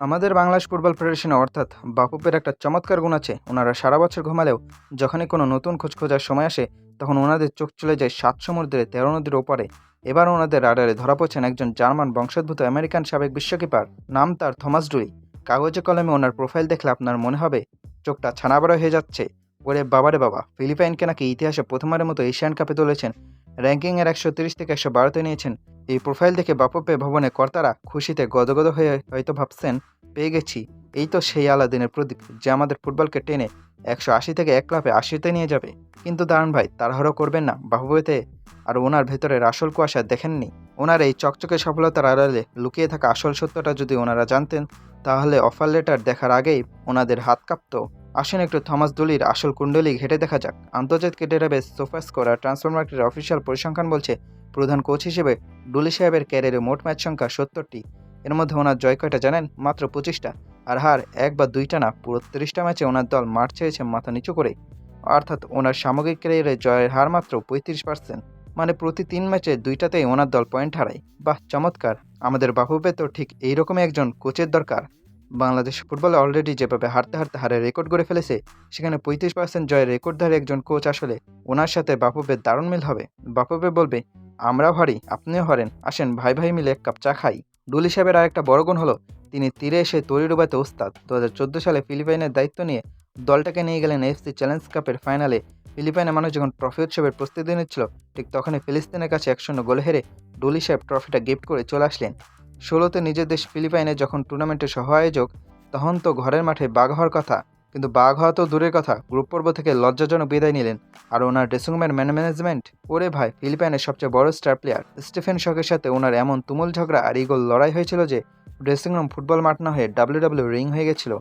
আমাদের বাংলাদেশ ফুটবল ফেডারেশনে অর্থাৎ বাফুফের একটা চমৎকার গুণ আছে। ওনারা সারা বছর ঘুমালেও যখনই কোনো নতুন খোঁজ খোঁজার সময় আসে, তখন ওনাদের চোখ চলে যায় ৭ সমুদ্রে ১৩ নদীর ওপারে। এবার ওনাদের রাডারে ধরা পড়ছেন একজন জার্মান বংশোদ্ভূত আমেরিকান সাবেক বিশ্বকিপার। নাম তার থমাস ডুরি। কাগজে কলমে ওনার প্রোফাইল দেখলে আপনার মনে হবে চোখটা ছানাবড়া হয়ে যাচ্ছে। ওরে বাবারে বাবা, ফিলিপাইনকে নাকি ইতিহাসে প্রথমবারের মতো এশিয়ান কাপে তুলেছেন। র্যাঙ্কিংয়ের ১৩০ থেকে ১১২তে নিয়েছেন। এই প্রোফাইল দেখে বাফুফে ভবনে কর্তারা খুশিতে গদগদ হয়ে হয়তো ভাবছেন, পেয়ে গেছি, এই তো সেই আলাদিনের প্রদীপ যে আমাদের ফুটবলকে টেনে ১৮০ থেকে ১ লাফে ৮০তে নিয়ে যাবে। কিন্তু দাঁড়ান ভাই, তাড়াহুড়ো করবেন না বাফুফেতে। আর ওনার ভেতরের আসল কুয়াশা দেখেননি? ওনার এই চকচকে সফলতার আড়ালে লুকিয়ে থাকা আসল সত্যটা যদি ওনারা জানতেন, তাহলে অফার লেটার দেখার আগেই ওনাদের হাত কাঁপতো। আসেন একটু থমাস ডুলির আসল কুণ্ডলী ঘেটে দেখা যাক। আন্তর্জাতিক ডেটাবেস সোফাস্কোর আর ট্রান্সফার মার্কেটের অফিসিয়াল পরিসংখ্যান বলছে, প্রধান কোচ হিসেবে ডুলি সাহেবের ক্যারিয়ারে মোট ম্যাচ সংখ্যা ৭০টি। এর মধ্যে ওনার জয় কয়টা জানেন? মাত্র ২৫টা। আর হার ১ বা ২টা না, পুরো ৩০টা ম্যাচে ওনার দল মাঠ ছেড়েছে মাথা নিচু করে। অর্থাৎ ওনার সামগ্রিক ক্যারিয়ারে জয়ের হার মাত্র ৩৫%। মানে প্রতি ৩ ম্যাচে ২টাতেই ওনার দল পয়েন্ট হারায়। বাহ, চমৎকার! আমাদের বাফুফে তো ঠিক এইরকমই একজন কোচের দরকার। বাংলাদেশ ফুটবলে অলরেডি যেভাবে হারতে হারতে হারের রেকর্ড গড়ে ফেলেছে, সেখানে ৩৫% জয়ের রেকর্ডধারী একজন কোচ আসলে ওনার সাথে বাফুফের দারুণ মিল হবে। বাফুফে বলবে, আমরাও হারি, আপনিও হারেন, আসেন ভাই ভাই মিলে এক কাপ চা খাই। ডুলি সাহেবের আরেকটা বড় গুণ হলো, তিনি তীরে এসে তরি ডুবাতে ওস্তাদ। ২০১৪ সালে ফিলিপাইনের দায়িত্ব নিয়ে দলটাকে নিয়ে গেলেন এফসি চ্যালেঞ্জ কাপের ফাইনালে। ফিলিপাইনের মানুষ যখন ট্রফি উৎসবের প্রস্তুতি নিচ্ছিল, ঠিক তখনই ফিলিস্তিনের কাছে ১-০ গোলে হেরে ডুলি সাহেব ট্রফিটা গিফট করে চলে আসলেন। ১৬তে নিজের দেশ ফিলিপাইনে যখন টুর্নামেন্টের সহ আয়োজক, তখন তো ঘরের মাঠে বাঘ হওয়ার কথা, কিন্তু বাঘ হওয়া তো দূরের কথা, গ্রুপ পর্ব থেকে লজ্জাজনক বিদায় নিলেন। আর ওনার ড্রেসিং রুমের ম্যানেজমেন্ট, ওরে ভাই, ফিলিপাইনের সবচেয়ে বড় স্টার প্লেয়ার স্টিফেন শকের সাথে ওনার এমন তুমুল ঝগড়া আর ইগোল লড়াই হয়েছিল যে ড্রেসিং রুম ফুটবল মাঠ না হয়ে ডাব্লিউডাব্লিউ রিং হয়ে গেছিল।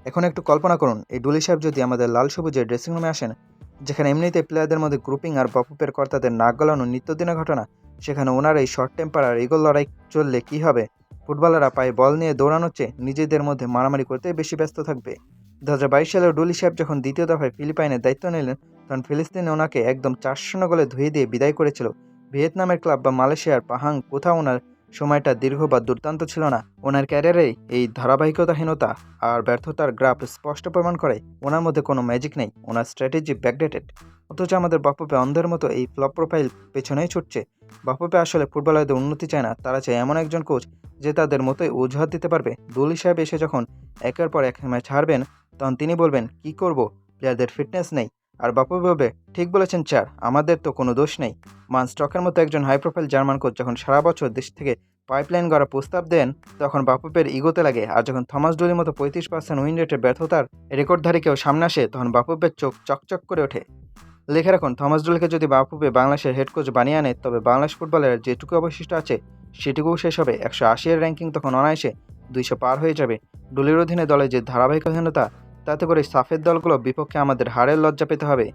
এখন একটু কল্পনা করুন, এই ডুলি সাহেব যদি আমাদের লাল সবুজের ড্রেসিং রুমে আসেন, যেখানে এমনিতে প্লেয়ারদের মধ্যে গ্রুপিং আর বাফুফের কর্তাদের নাক গলানো নিত্যদিনের ঘটনা, সেখানে ওনার এই শর্ট টেম্পার আর ইগোল লড়াই চললে কি হবে? ফুটবলাররা পায়ে বল নিয়ে দৌড়ানোর চেয়ে নিজেদের মধ্যে মারামারি করতে বেশি ব্যস্ত থাকবে। ২০২২ সালে ডুলি সাহেব যখন দ্বিতীয় দফায় ফিলিপাইনের দায়িত্ব নিলেন, তখন ফিলিস্তিনে ওনাকে একদম ৪-০ গোলে ধুয়ে দিয়ে বিদায় করেছিল। ভিয়েতনামের ক্লাব বা মালয়েশিয়ার পাহাং কোথাও ওনার সময়টা দীর্ঘ বা দুর্দান্ত ছিল না। ওনার ক্যারিয়ারে এই ধারাবাহিকতাহীনতা আর ব্যর্থতার গ্রাফ স্পষ্ট প্রমাণ করে ওনার মধ্যে কোনো ম্যাজিক নেই, ওনার স্ট্র্যাটেজি ব্যাকডেটেড। অথচ আমাদের বাফুফে অন্ধের মতো এই ফ্লপ প্রোফাইল পেছনেই ছুটছে। বাফুফে আসলে ফুটবলারদের উন্নতি চায় না, তারা চায় এমন একজন কোচ যে তাদের মতোই অজুহাত দিতে পারবে। ডুলি সাহেব এসে যখন একের পর এক ম্যাচ হারবেন, তখন তিনি বলবেন, কি করব, প্লেয়ারদের ফিটনেস নেই। আর বাফুফে বলবে, ঠিক বলেছেন স্যার, আমাদের তো কোনো দোষ নেই। মান স্টকের মতো একজন হাই প্রোফাইল জার্মান কোচ যখন সারা বছর দেশ থেকে পাইপলাইন গড়া প্রস্তাব দেন, তখন বাফুফের ইগোতে লাগে। আর যখন থমাস ডুলির মতো ৩৫% উইন রেটের ব্যর্থতার রেকর্ডধারী কেউ সামনে আসে, তখন বাফুফের চোখ চকচক করে ওঠে। লিখে রাখুন, থমাস ডুলিকে যদি বাফুফে বাংলাদেশের হেড কোচ বানিয়ে আনে, তবে বাংলাদেশ ফুটবলের যেটুকু অবশিষ্ট আছে সেটুকুও শেষ হবে। ১৮০ এর র্যাঙ্কিং তখন অনায়াসে ২০০ পার হয়ে যাবে। ডুলির অধীনে দলে যে ধারাবাহিকহীনতা, তাতে করে সাফের দলগুলো বিপক্ষে আমাদের হারের লজ্জা পেতে হবে।